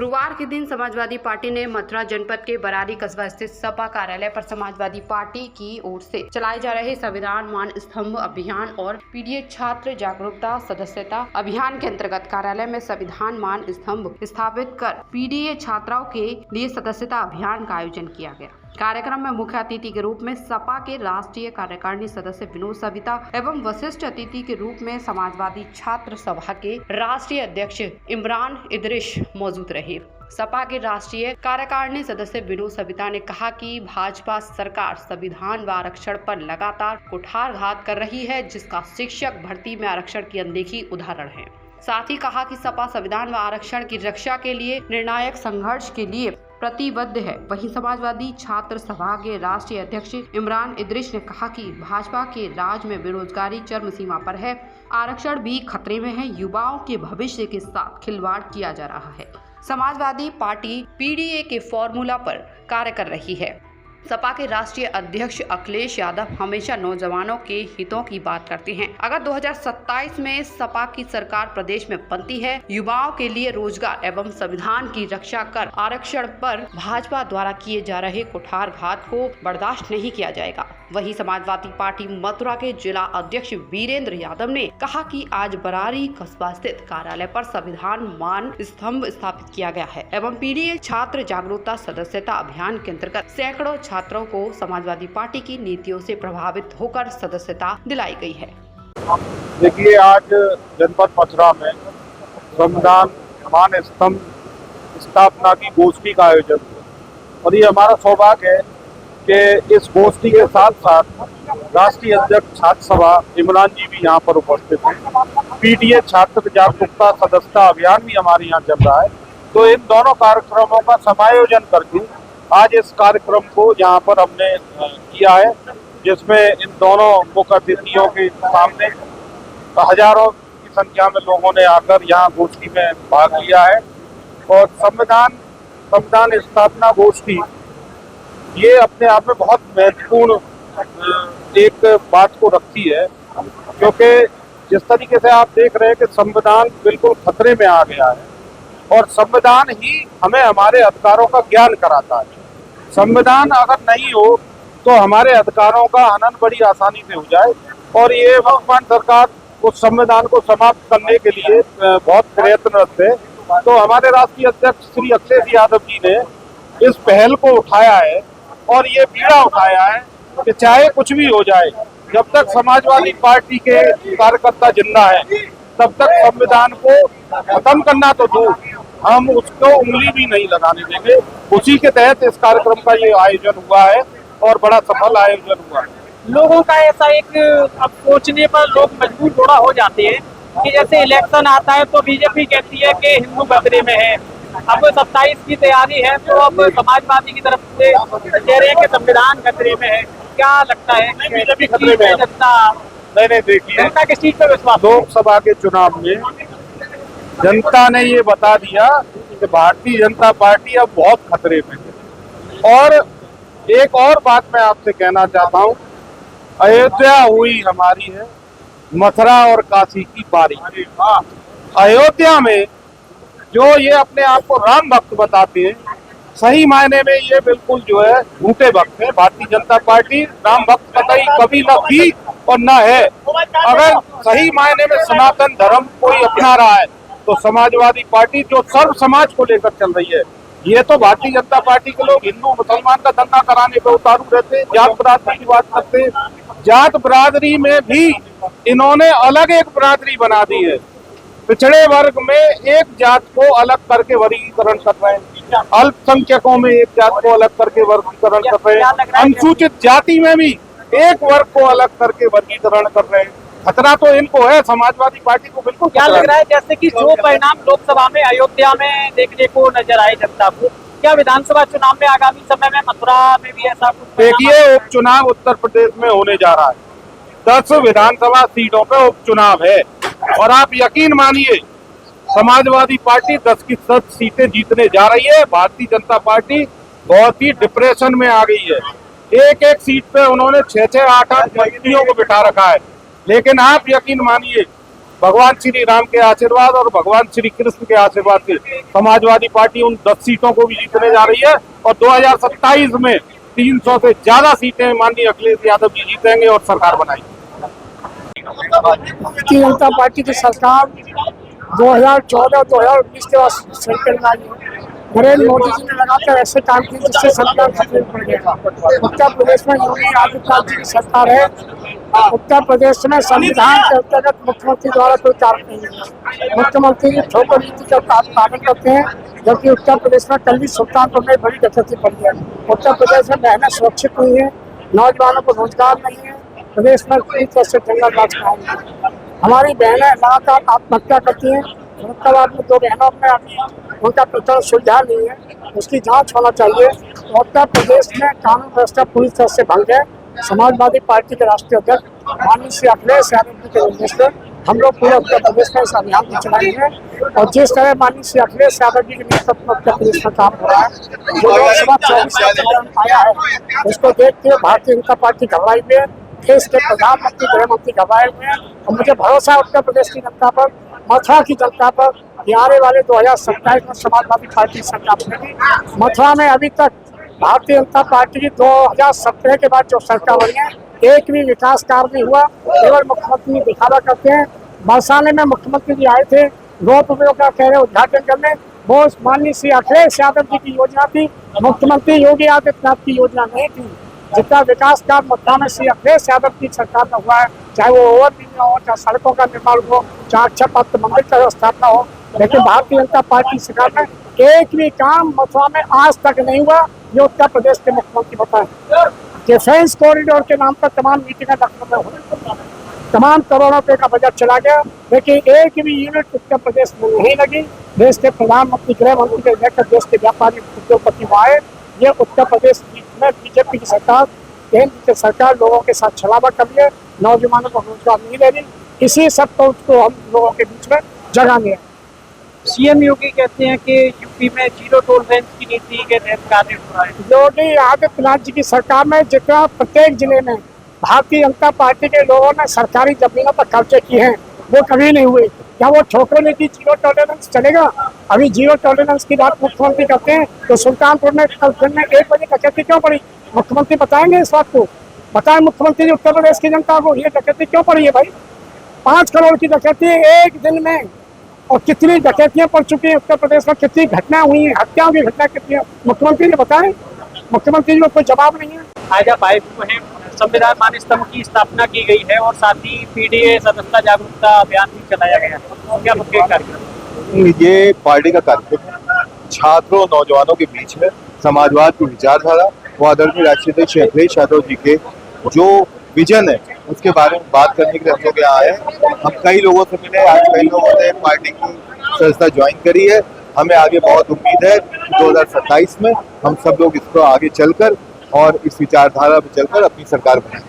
गुरुवार के दिन समाजवादी पार्टी ने मथुरा जनपद के बरारी कस्बा स्थित सपा कार्यालय पर समाजवादी पार्टी की ओर से चलाए जा रहे संविधान मान स्तंभ अभियान और पीडीए छात्र जागरूकता सदस्यता अभियान के अंतर्गत कार्यालय में संविधान मान स्तंभ स्थापित कर पीडीए छात्राओं के लिए सदस्यता अभियान का आयोजन किया गया। कार्यक्रम में मुख्य अतिथि के रूप में सपा के राष्ट्रीय कार्यकारिणी सदस्य विनोद सविता एवं वरिष्ठ अतिथि के रूप में समाजवादी छात्र सभा के राष्ट्रीय अध्यक्ष इमरान इदरिश मौजूद रहे। सपा के राष्ट्रीय कार्यकारिणी सदस्य विनोद सविता ने कहा कि भाजपा सरकार संविधान व आरक्षण पर लगातार कुठारघात कर रही है, जिसका शिक्षक भर्ती में आरक्षण की अनदेखी उदाहरण है। साथ ही कहा कि सपा संविधान व आरक्षण की रक्षा के लिए निर्णायक संघर्ष के लिए प्रतिबद्ध है। वहीं समाजवादी छात्र सभा के राष्ट्रीय अध्यक्ष इमरान इदरिश ने कहा कि भाजपा के राज में बेरोजगारी चरम सीमा पर है, आरक्षण भी खतरे में है, युवाओं के भविष्य के साथ खिलवाड़ किया जा रहा है। समाजवादी पार्टी पीडीए के फॉर्मूला पर कार्य कर रही है। सपा के राष्ट्रीय अध्यक्ष अखिलेश यादव हमेशा नौजवानों के हितों की बात करते हैं। अगर 2027 में सपा की सरकार प्रदेश में बनती है, युवाओं के लिए रोजगार एवं संविधान की रक्षा कर आरक्षण पर भाजपा द्वारा किए जा रहे कुठारघात को बर्दाश्त नहीं किया जाएगा। वहीं समाजवादी पार्टी मथुरा के जिला अध्यक्ष वीरेंद्र यादव ने कहा कि आज बरारी कस्बा स्थित कार्यालय पर संविधान मान स्तंभ स्थापित किया गया है एवं पीडीए छात्र जागरूकता सदस्यता अभियान के अंतर्गत सैकड़ों छात्रों को समाजवादी पार्टी की नीतियों से प्रभावित होकर सदस्यता दिलाई गई है। देखिए, आज जनपद मथुरा में संविधान मान स्तंभ स्थापना की गोष्ठी का आयोजन हुआ और ये हमारा सौभाग्य है कि इस गोष्ठी के साथ साथ राष्ट्रीय अध्यक्ष छात्र सभा इमरान जी भी यहाँ पर उपस्थित हैं। पीडीए छात्र जागरूकता सदस्यता अभियान भी हमारे यहाँ चल रहा है। तो इन दोनों कार्यक्रमों का समायोजन करके आज इस कार्यक्रम को यहाँ पर हमने किया है, जिसमें इन दोनों मुख्य अतिथियों के सामने हजारों की संख्या में लोगों ने आकर यहाँ गोष्ठी में भाग लिया है। और संविधान स्थापना गोष्ठी ये अपने आप में बहुत महत्वपूर्ण एक बात को रखती है, क्योंकि जिस तरीके से आप देख रहे हैं कि संविधान बिल्कुल खतरे में आ गया है और संविधान ही हमें हमारे अधिकारों का ज्ञान कराता है। संविधान अगर नहीं हो तो हमारे अधिकारों का हनन बड़ी आसानी से हो जाए और ये वर्तमान सरकार उस संविधान को समाप्त करने के लिए बहुत प्रयत्नरत है। तो हमारे राष्ट्रीय अध्यक्ष श्री अखिलेश यादव जी ने इस पहल को उठाया है और ये बीड़ा उठाया है कि चाहे कुछ भी हो जाए, जब तक समाजवादी पार्टी के कार्यकर्ता जिंदा है तब तक संविधान को खत्म करना तो दूर, हम उसको उंगली भी नहीं लगाने देंगे। उसी के तहत इस कार्यक्रम का ये आयोजन हुआ है और बड़ा सफल आयोजन हुआ है। लोगों का ऐसा एक अब सोचने पर लोग मजबूर थोड़ा हो जाते हैं कि जैसे इलेक्शन आता है तो बीजेपी कहती है कि हिंदू खतरे में है। अब 27 की तैयारी है तो अब समाजवादी की तरफ से कह रहे हैं कि संविधान खतरे में है। क्या लगता है बीजेपी खतरे में है? नहीं, देखिए, जनता किस चीज पर विश्वास? लोकसभा के चुनाव में जनता ने ये बता दिया कि भारतीय जनता पार्टी अब बहुत खतरे में है। और एक और बात मैं आपसे कहना चाहता हूँ, अयोध्या हुई हमारी है, मथुरा और काशी की बारी। अयोध्या में जो ये अपने आप को राम भक्त बताते हैं, सही मायने में ये बिल्कुल जो है झूठे भक्त है। भारतीय जनता पार्टी राम भक्त कभी न थी और न है। अगर सही मायने में सनातन धर्म कोई अपना रहा है तो समाजवादी पार्टी जो सर्व समाज को लेकर चल रही है। ये तो भारतीय जनता पार्टी के लोग हिंदू मुसलमान का दंगा कराने पे उतारू रहते, जात बिरादरी की बात करते। जात बिरादरी में भी इन्होंने अलग एक बिरादरी बना दी है। पिछड़े वर्ग में एक जात को अलग करके वर्गीकरण कर रहे हैं, अल्पसंख्यकों में एक जात को अलग करके वर्गीकरण कर रहे हैं, अनुसूचित जाति में भी एक वर्ग को अलग करके वर्गीकरण कर रहे हैं। खतरा तो इनको है, समाजवादी पार्टी को बिल्कुल। क्या लग रहा है जैसे कि जो परिणाम लोकसभा में अयोध्या में देखने को नजर आए जनता को, क्या विधानसभा चुनाव में आगामी समय में मथुरा में भी ऐसा कुछ? देखिए, उपचुनाव उत्तर प्रदेश में होने जा रहा है। 10 विधानसभा सीटों पे उपचुनाव है और आप यकीन मानिए समाजवादी पार्टी 10 की 10 सीटें जीतने जा रही है। भारतीय जनता पार्टी बहुत ही डिप्रेशन में आ गई है। एक एक सीट पे उन्होंने 6-6, 8-8 मंत्रियों को बिठा रखा है। लेकिन आप यकीन मानिए भगवान श्री राम के आशीर्वाद और भगवान श्री कृष्ण के आशीर्वाद से समाजवादी पार्टी उन 10 सीटों को भी जीतने जा रही है और 2027 में 300 से ज्यादा सीटें माननीय अखिलेश यादव जी जीतेंगे और सरकार बनाएंगे। भारतीय जनता पार्टी की सरकार 2014-2019 के बाद सेंटर में आई है। नरेंद्र मोदी जी ने लगातार ऐसे काम किए जिससे संविधान खतरे में पड़ गया। उत्तर प्रदेश में योगी आदित्यनाथ जी की सरकार है। उत्तर प्रदेश में संविधान के अंतर्गत मुख्यमंत्री द्वारा कोई कार्य नहीं है। मुख्यमंत्री जी ठोकर नीति का पालन करते हैं, जबकि उत्तर प्रदेश में कल भी सुल्तानपुर में बड़ी डकैती पड़ी है। उत्तर प्रदेश में बहनें सुरक्षित नहीं है, नौजवानों को रोजगार नहीं है, प्रदेश में पूरी तरह से जंगल राज कायम है। हमारी बहनें लगातार आत्महत्या करती हैं। फरुखाबाद में 2 बहनों में अभी उनका प्रकरण सुलझा नहीं है, उसकी जांच होना चाहिए। उत्तर प्रदेश में कानून व्यवस्था पूरी तरह से भंग है। समाजवादी पार्टी के राष्ट्रीय अध्यक्ष माननीय श्री अखिलेश यादव जी के निर्देश पर हम लोग पूरे उत्तर प्रदेश में इस अभियान को चलाएंगे और जिस तरह माननीय श्री अखिलेश यादव जी के नेतृत्व में उत्तर प्रदेश में काम हो रहा है, जो लोकसभा 24 आया है, उसको देखते हुए भारतीय जनता पार्टी घबराई हुई है। देश के प्रधानमंत्री, गृह मंत्री घबराए हुए हैं और मुझे भरोसा है उत्तर प्रदेश की जनता पर, मथुरा की जनता पर कि आने वाले 2027 में समाजवादी पार्टी सरकार बनेगी। मथुरा में अभी तक भारतीय जनता पार्टी की 2017 के बाद जो सरकार बनी है, एक भी विकास कार्य नहीं हुआ। केवल मुख्यमंत्री दिखावा करते हैं। बरसाने में मुख्यमंत्री जी आए थे, रोपवे का कह रहे उद्घाटन करने, वो माननीय श्री अखिलेश यादव जी की योजना थी, मुख्यमंत्री योगी आदित्यनाथ की योजना नहीं थी। जितना विकास कार्य मथुरा में श्री अखिलेश यादव की सरकार में हुआ है, चाहे वो ओवरब्रिज हो, चाहे सड़कों का निर्माण हो, चाहे अच्छा पथ मंदिर का स्थापना हो, लेकिन भारतीय जनता पार्टी सरकार में एक भी काम मथुरा में आज तक नहीं हुआ। ये उत्तर प्रदेश के मुख्यमंत्री बताएं। डिफेंस कॉरिडोर के नाम पर तमाम मीटिंगें लखनऊ में हुई, तमाम करोड़ों रुपए का बजट चला गया, लेकिन एक भी यूनिट उत्तर प्रदेश में नहीं लगी। देश के प्रधानमंत्री, गृह मंत्री के लेकर देश के व्यापारी उद्योगपति आए। ये उत्तर प्रदेश में बीजेपी की सरकार, केंद्र की सरकार लोगों के साथ छलावा कर रही है, नौजवानों को रोजगार नहीं दे रही। इसी सब को हम लोगों के बीच में जगानी है। सीएम योगी कहते हैं कि यूपी में जीरो टॉलरेंस की नीति के तहत कार्य हो रहा है। योगी आदित्यनाथ जी की सरकार में जितना प्रत्येक जिले में भारतीय जनता पार्टी के लोगों ने सरकारी जमीनों पर कब्जे किए हैं, वो कभी नहीं हुए। क्या वो ठोकरों ने की जीरो टॉलरेंस चलेगा? अभी जीरो टॉलरेंस की बात मुख्यमंत्री करते हैं तो सुल्तानपुर में कल दिन में 1 बजे डकैती क्यों पड़ी? मुख्यमंत्री बताएंगे इस बात को? बताएं मुख्यमंत्री जी उत्तर प्रदेश की जनता को, ये डकैती क्यों पड़ी है भाई? 5 करोड़ की डकैती एक दिन में, और कितनी डकैतियां पड़ चुकी हैं उत्तर प्रदेश में, कितनी घटना हुई है, हत्याओं की घटना कितनी है, मुख्यमंत्री जी बताएं। मुख्यमंत्री जी को कोई जवाब नहीं है। आज आप आए हुए हैं, संविधान मान स्तंभ की स्थापना की गई है और साथ ही पीडीए सदस्यता जागरूकता अभियान भी चलाया गया है। क्या मुख्य कार्यक्रम? ये पार्टी का कार्यक्रम है। छात्रों, नौजवानों के बीच में समाजवाद की विचारधारा व आदरणीय राष्ट्रीय अध्यक्ष अखिलेश यादव जी के जो विजन है उसके बारे में बात करने के लिए हम लोग यहाँ आए हैं। हम कई लोगों से मिले, आज कई लोगों ने पार्टी की सदस्यता ज्वाइन करी है। हमें आगे बहुत उम्मीद है कि 2027 में हम सब लोग इसको आगे चलकर और इस विचारधारा पर चलकर अपनी सरकार बनाएंगे।